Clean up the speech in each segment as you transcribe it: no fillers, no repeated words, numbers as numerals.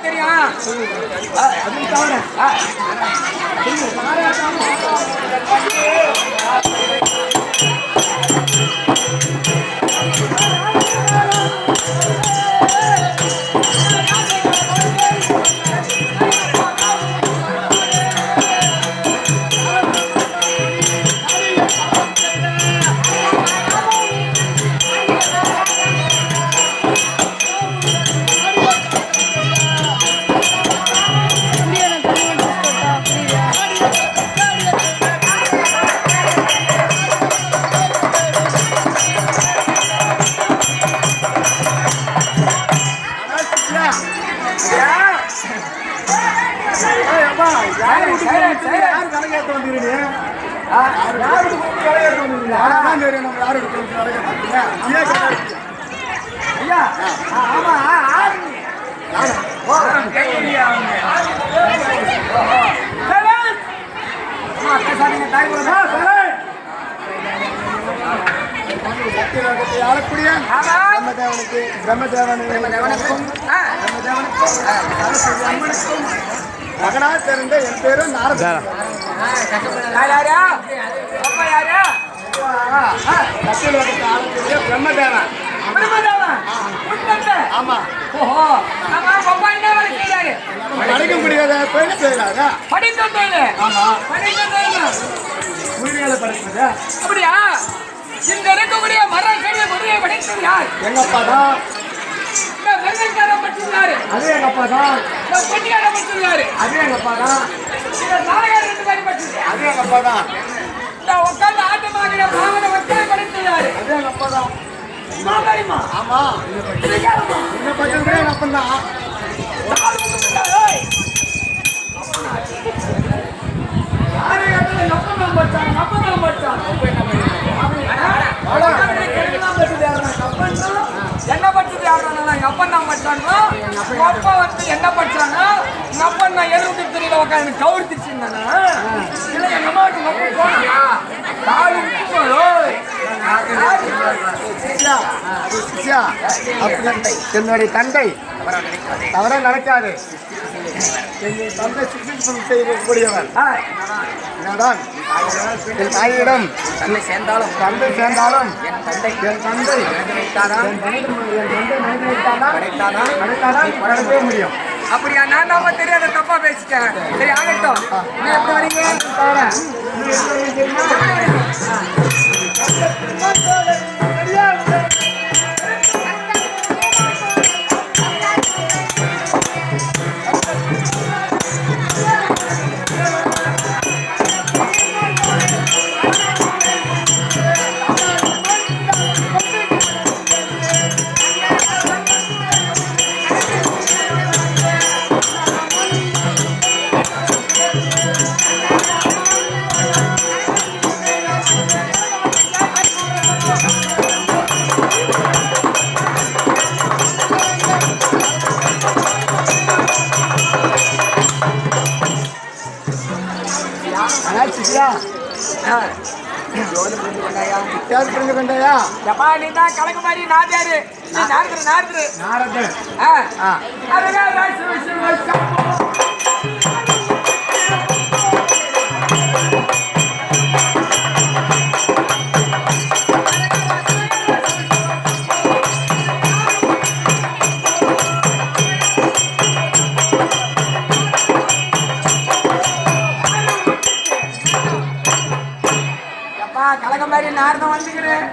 தெரியும். அது தவிர பிரம்மதேவனுக்கும் மகனா தெரிந்த என் பேரும் நாரதன். பிரம்மதேவன். ஆமா. படிக்க முடியாத தொழில் செய்யலாதா? படித்த தொழில். ஆமா. உயிர்களை படிப்பது. அப்படியா? இந்த இருக்கக்கூடிய மரம் செடியை முறையை படைத்தது யார்? எங்கப்பா தான். அது எங்கப்பா தான். அது எங்கப்பா தான். அது எங்கப்பா தான். உட்கார்ந்து ஆட்டமாக வாகன வச்சதை படைத்தது அது எங்கப்பா தான். ஆமா. இந்த பட்சம் கூட எங்க அப்பன் தான். என்ன படிச்சது யாருன்னா எங்க அப்பன் தான் படிச்சாங்க. எங்க அப்பா வந்து என்ன படிச்சாங்க? எங்க அப்பன் நான் எழுபத்தி தெரியல உட்காந்து கவுரிச்சிருந்தானா இல்லை எங்க அம்மாவுக்கு என்னுடைய தந்தை தவற நடக்காது. என் தந்தை சுற்றுச்சூழல் செய்யக்கூடியவர். என்னதான் என் தாயிடம் தந்தை சேர்ந்தாலும் என் தந்தை வரவே முடியும். அப்படியா? நான் நம்ம தெரியாத தப்பா பேசிட்டேன். சரி ஆகட்டும். நீ எப்படி வரீங்க? புரிஞ்சு கொண்டாயா? நீ தான் கலக்கு மாதிரி நாதியாரு. நாரதன். கலகம் மாதிரி நாரதம் வந்துக்கிறேன்.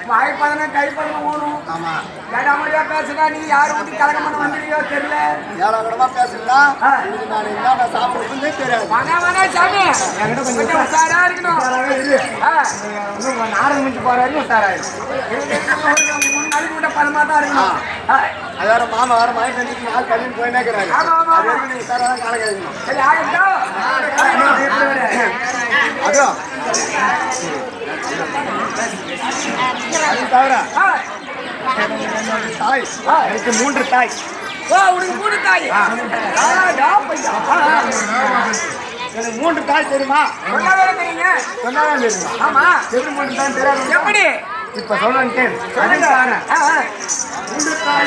வாய்ப்பதன கைப்பதன ஓணும். ஆமா. ஏடாமடியா பேசுறா. நீ யாரு ஊட்டி கலகம் பண்ண வந்துருக்கியோ தெரியல. ஏழாவிடமா பேசலாம். நான் என்ன சாப்பிடுறதுன்னே தெரியாது. வேணா சாமி என்கிட்ட கொஞ்சம் உஷாரா இருக்கணும். நாரதம் முடிச்சு போறாரு உஷாராரு. 3 நாளைக்கு விட்ட பதமா தான் இருக்கணும். அதோட மாமா வர மாதிரி 4 கல்வி போயினே இருக்கிறாரு. உஷாரா தான் கால கழிக்கணும். சரி ஆகட்டும். அதுவும் அது தவிர தாய் எனக்கு 3 தாய். உனக்கு 3 தாய்? எனக்கு 3 தாய் தெரியுமா? சொன்னாதான் தெரியுங்க. சொன்னாதான் தெரியுமா? ஆமா. எப்படி 3 தாய் தெரியாது? எப்படி? இப்ப சொல்றேன் கேள். 3 தாய்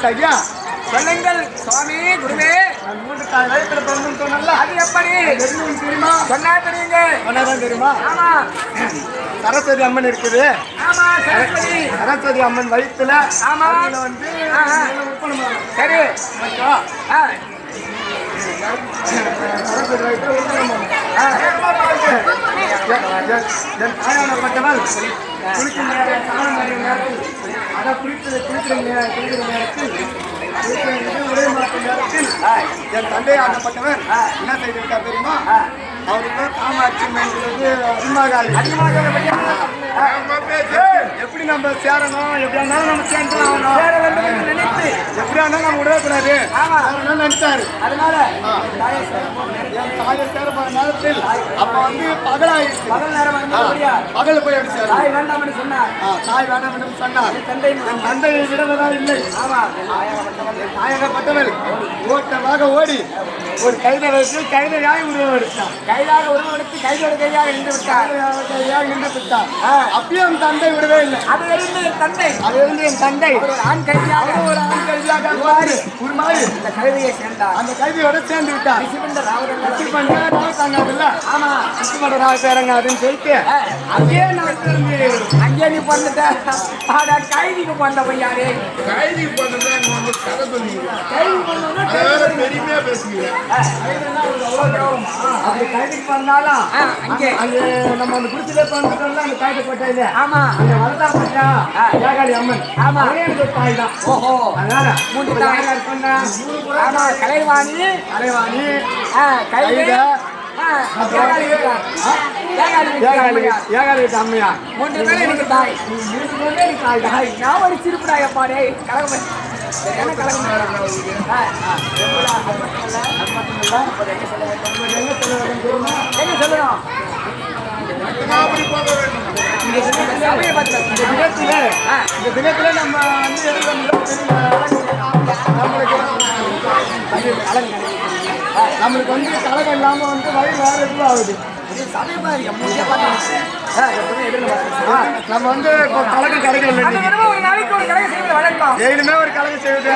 ஐயா சொல்லுங்கள் சுவாமி குருவே. நான் 3 தாய் வயிற்றுல பிறந்தேன்னு சொன்னேன்ல, அது எப்படி தெரியும் தெரியுமா? சொன்னா தெரியுங்க. சொன்னாதான் தெரியுமா? ஆமா சரஸ்வதி அம்மன் இருக்குது. ஆமா சரஸ்வதி. சரஸ்வதி அம்மன் வயிற்றுல ஆமா. அதுல வந்து சரி சரஸ்வதி வயிற்றுல உட்காரணும். என் தாயானப்பட்டவள் குளிக்கும் நேரம் காலம் அறியும் நேரத்தில் அதை குளிக்கிற நேரத்தில் உடைய மாற்றும் நேரத்தில் என் தந்தையானப்பட்டவர் என்ன செய்து விட்டார் தெரியுமா? அவருக்கு காமாட்சி மேன்றது எப்படி நம்ம சேரணும், எப்படி இருந்தாலும் நம்ம சேர்ந்து நினைத்து எப்படியா இருந்தாலும் நம்ம விடக்கூடாது நினைச்சாரு. அதனால என் தாயை சேர போற நேரத்தில் அப்ப வந்து பகலாயிடுச்சு. பகல் நேரம் பகல் போய் அடிச்சாரு. தாய் வேண்டாம்னு சொன்னார். தாய் வேண்டாம் என்று சொன்னார். என் தந்தையை விடுவதா இல்லை. தாயகப்பட்டவள் ஓட்டமாக ஓடி ஒரு கைதையாய் உருவம் எடுத்தார். கைதாக உருவெடுத்து கைதோடு கையாக நின்று விட்டார். நின்று விட்டார். அப்பயும் தந்தை விடவே இல்லை. அது இருந்து என் தந்தை என் தந்தை ஒரு ஆண் கைதியாக உருமாறி இந்த கழுதையை சேர்ந்தார். அந்த கைதியோட சேர்ந்து விட்டார். ஆமா அதுன்னு சொல்லிட்டு அங்கே நீ பிறந்துட்ட. கைதிக்கு பிறந்த பையாரே. அப்படி கைதிக்கு பிறந்தாலும் அங்கே நம்ம அந்த குடிச்சிலே பிறந்துட்டோம்ல, அந்த கைது போட்டே ஆமா அங்க வளர்த்தா பட்டா ஏகாளி அம்மன். ஆமா எனக்கு தாய் தான். ஓஹோ அதனால 3 தாய் சொன்னா. ஆமா கலைவாணி கலைவாணி கைது ஏகாலி அம்மையா 3 பேரும் எனக்கு தாய். 3 பேரும் எனக்கு தாய் தான். நான் ஒரு சிரிப்புடாய பாடே கலகம் என்ன கலகம் என்ன சொல்லணும். இந்த தினத்துல நம்ம நம்மளுக்கு வந்து கலகம் இல்லாம வந்து வழி வேற எதுவும் ஆகுது. நம்ம வந்து கலகம் கிடைக்கல. ஒரு நாளைக்கு ஒரு கலகம் செய்வது வழக்கம். டெய்லியுமே ஒரு கலகம் செய்வது.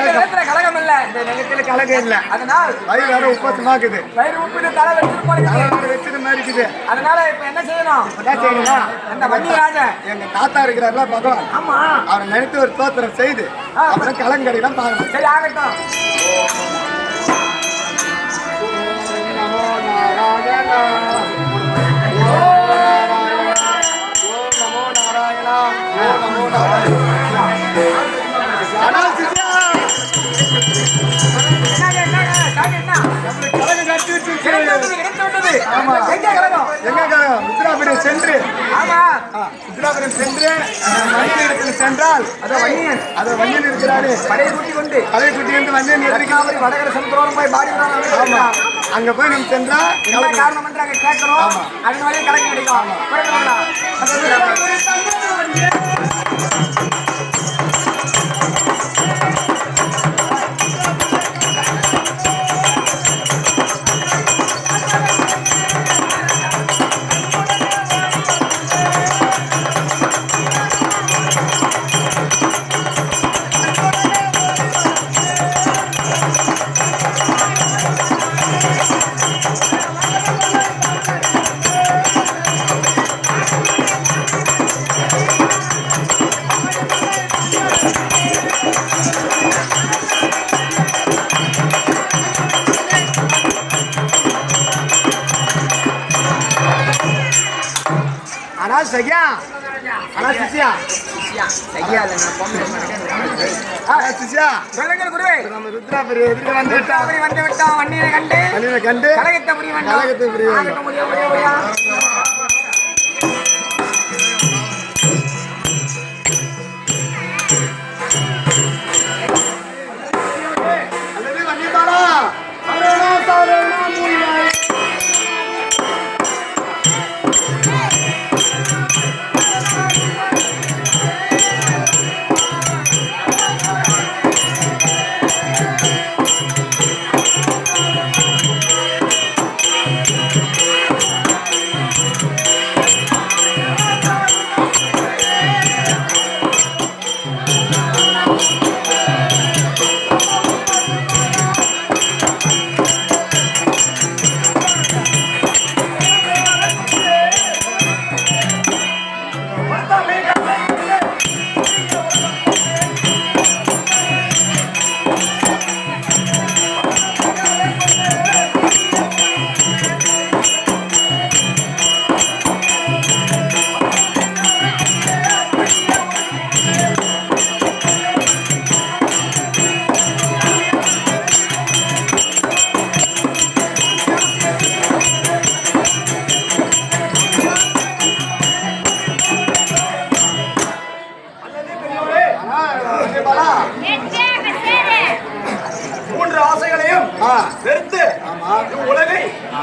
கலகம் இல்ல, இந்த நிலத்துல கலகம் இல்ல. அதனால் வயிறு வேற உப்பசமாக்குது. வயிறு உப்பு தலை வச்சுட்டு மாதிரி இருக்குது. அதனால இப்ப என்ன செய்யணும்? அந்த வன்னியராஜன் எங்க தாத்தா இருக்கிறாருல பகவான், ஆமா அவரை நினைத்து ஒரு தோத்திரம் செய்து அப்புறம் கலங்கடையெல்லாம் பாருங்க. சரி ஆகட்டும். நமோ நாராயணா நமோ நாராயணா. ருத்ராபுரம் சென்று சென்றால் அதை வன்னியன் இருக்கிறாரு. படையை கூட்டி கொண்டு வன்னியன் வடகர சமுத்திரம் போய் பாடி அங்க போய் நம்ம சென்றா காரணம் என்று அங்க கேட்கிறோம். அதனாலே கலக்க கிடைக்கும். சையா சிசியா சொல்லுங்கள் குருவே. நம்ம ருத்ராபுரி எதிர்க்க வந்து விட்டான் வண்டியை கண்டு கலகத்தை புரிய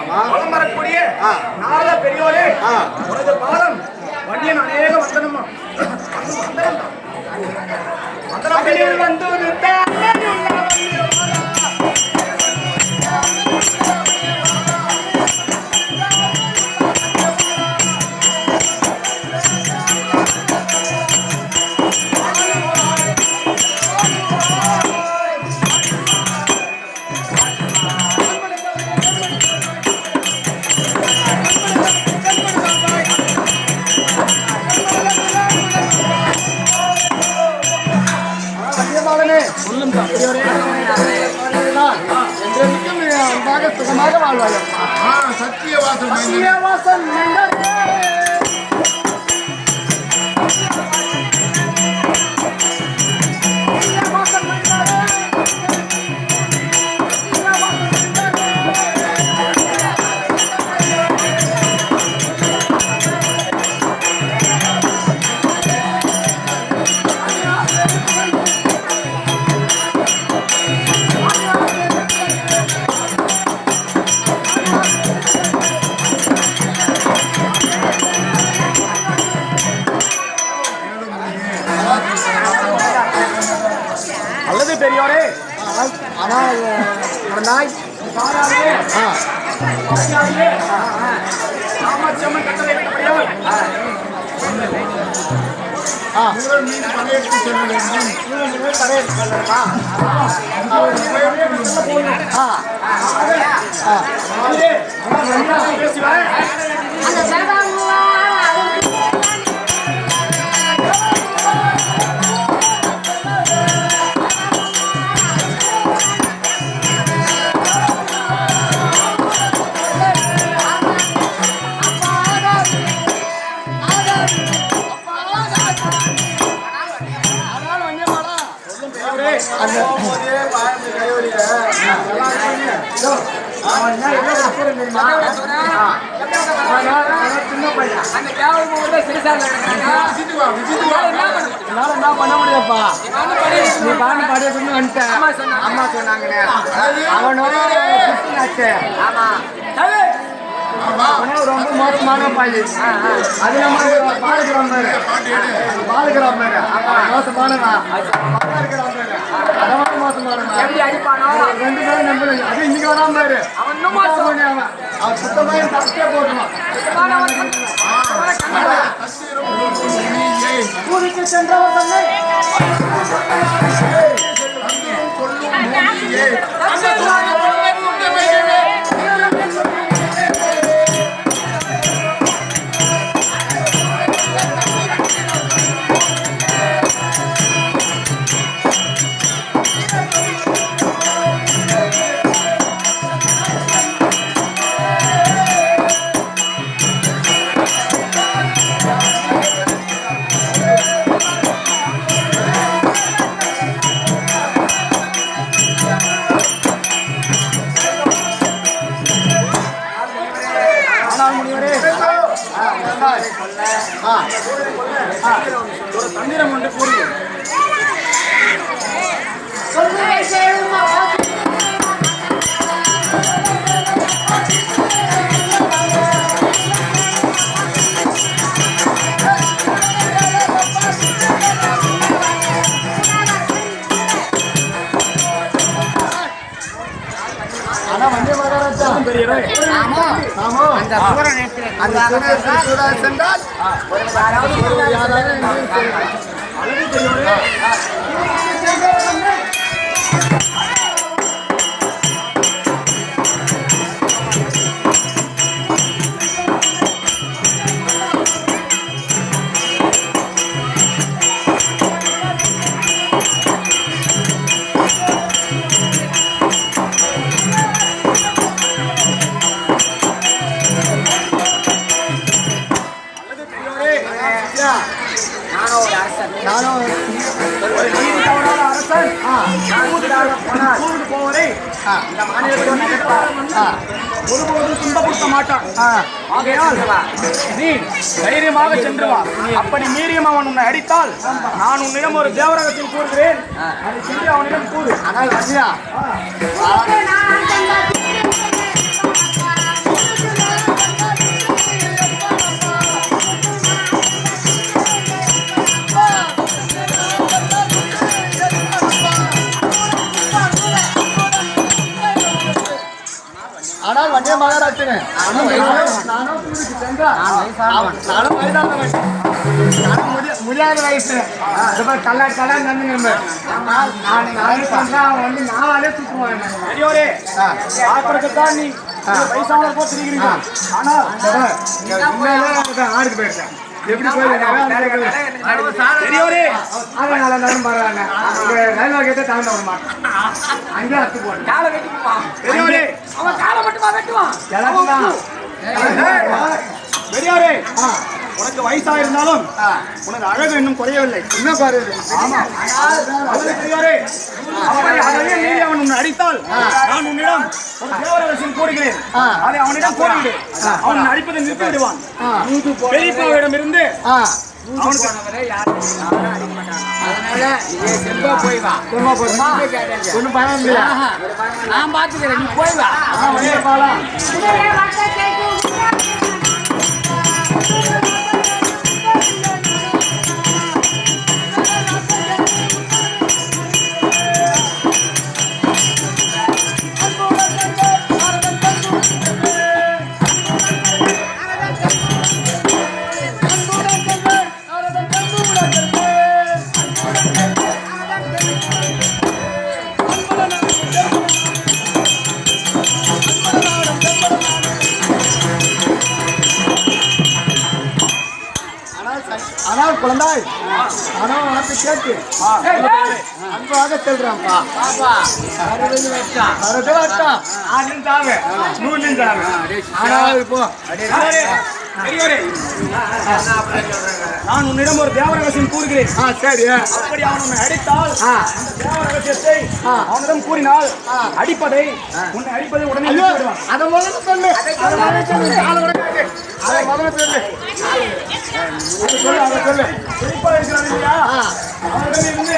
வளம் வரக்கூடிய நாள பெரியோரே உனது பாதம் வண்டியன் அநேக வந்தனம் வந்தனம் வந்து அன்பாக சுகமாக வாழ்வார்கள். சத்தியவாசன் அல்லது பெரியோரே ஆனால் நாய் காமாட்சியம்மன் கட்டளை விட்டபடியால் என்ன பண்ண முடியாப்பா நீ பாட்டு பாடிட்டு வந்துட்டேன் அம்மா சொன்னாங்க அவனோட ரொம்ப மோசமான பாய் அது நம்ம பாலுக்கிறோம் பாலுக்கிறோம் மோசமானவா அதமான மோசமானவா ரெண்டு பேரும் நம்பல அது இன்னைக்கு வராம பாரு அவன் சுத்தமாக தப்பியே போட்டுவான் ஊருக்கு சென்றவர் தன்னை ஒரு தந்திரம் ஒன்று கூறி சென்றால் ஒருபோதும் துன்பப்படுத்த மாட்டான். ஆகையால் நீ தைரியமாக சென்று வா. அப்படி மீறியும் அவன் உன்னை அடித்தால் நான் உன்னிடம் ஒரு தேவரகத்தில் கூறுகிறேன். அதை சென்று அவனிடம் கூறு. ஆனால் வச்சுனேன். நானும் தூக்கிட்டு சென்றா. நானும் வயதானவன். நானும் முடியாத வயசு. கல்லா நன்னுங்க. நானே சொன்னா அவன் வந்து நானே தூக்குவான். பெரியோரே, பார்க்கறதுக்குத்தான் நீ வயசான போல் தெரிகிறீங்க. ஆனால் ஆடுக்கு போயிருக்கேன். எப்படி போயிருக்கேன் பெரியோரே, அதனால இருந்தாலும் பரவாயில்ல. ரயில்வே கேட்டே தாண்ட வர மாட்டேன். அங்கே அத்து போட்டு காலை வெட்டிக்குவான். பெரியோரே, அவன் காலை மட்டுமா வெட்டுவான்? பெரியோரே, உனக்கு வயசா இருந்தாலும் உனக்கு அழகு இன்னும் குறையவில்லை. இன்னும் பாரு. ஆமா. அதனால பெரியோரே, அதையே மீறி அவன் உன்னை அடித்தால் நான் உன்னிடம் ஒரு தேவரகசியம் கூறுகிறேன். அதை அவனிடம் கூறிவிடு. அவன் அடிப்பதை நிறுத்தி விடுவான். பெரியப்பாவிடம் இருந்து அவனுக்கு ஒன்றும் பயம் இல்லையா? நான் பாத்துக்கிறேன், நீ போய் வா. ஆனால் குழந்தாய், ஆனால் உனக்கு கேட்டு அன்பாக செல்றான்ப்பா. ஆனால் இப்போ பெரியோரே, நான் உன்னிடம் ஒரு தேவரகசியம் கூறுகிறேன். சரி. அப்படி அவன் உன்னை அடித்தால் தேவரகசியத்தை அவனிடம் கூறினால் அடிப்பதை உன்னை அடிப்பதை உடனே நிறுத்தி விடுவான். அதை முதல்ல சொல்லு. அதை முதல்ல சொல்லு. அதை முதல்ல சொல்லு. அதை சொல்லு. குறிப்பா இருக்கிறான் இல்லையா, அவனிடம் இருந்து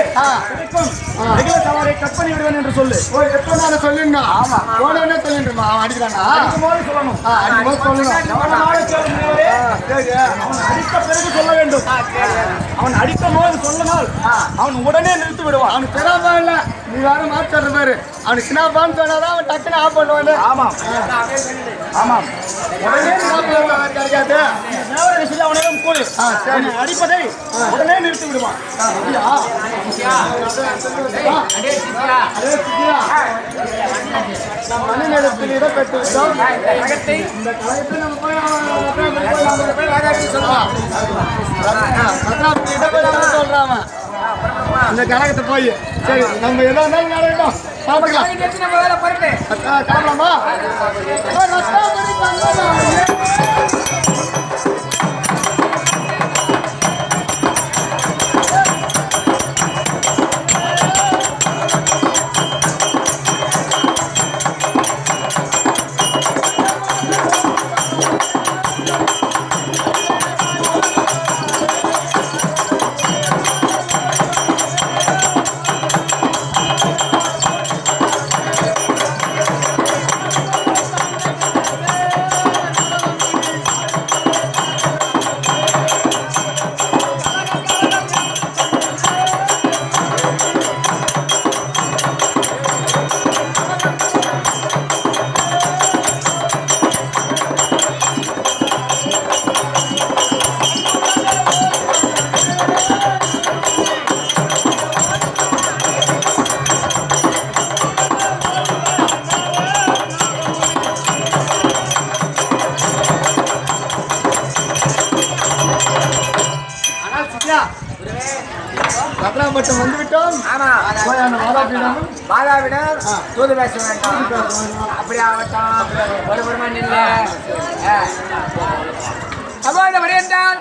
கிடைக்கும் ரெகுலர் சவாரை கட் பண்ணி விடுவேன் என்று சொல்லு. ஓ, எப்போ சொல்லிருந்தா? ஆமா, போனவனே சொல்லிட்டுமா? அவன் அடிக்கிறானா? அடிக்கும்போது சொல்லணும். அடிக்கும்போது சொல்லணும். கவனமாக கேளு முனிவரே. அவன் அடித்த பிறகு சொல்ல வேண்டும். அவன் அடித்த போது சொன்னால் அவன் உடனே நிறுத்தி விடுவான். அவனுக்கு பெறாம இல்ல, நீ வேற மாற்ற பாரு. அவனுக்கு சின்னாப்பான்னு சொன்னாதான் அவன் டக்குன்னு ஆஃப் பண்ணுவானு. ஆமாம் ஆமாம். உடனே கிடைக்காது. தேவரகசியத்தை அவனிடம் கூறு. அவனை அடிப்பதை உடனே நிறுத்தி விடுவான். மணி நேரத்தில் இடம் பெற்று விட்டோம். இந்த கலையத்தை நம்ம போய் சொல்றாம இந்த கழகத்தை போய் சரி நம்ம எதா இருந்தாலும் நடக்கட்டும், பார்த்துக்கலாம். நம்ம வேலை பருட்டு காரணமா பத்திராம்பட்டம் வந்து விட்டோம். ஆமா, போய் அந்த மாதாபீடம் மாதாவிடம் தூது பேச வேண்டாம். அப்படி ஆகட்டும், ஒரு நில்ல. அப்போ இந்த வரையென்றால்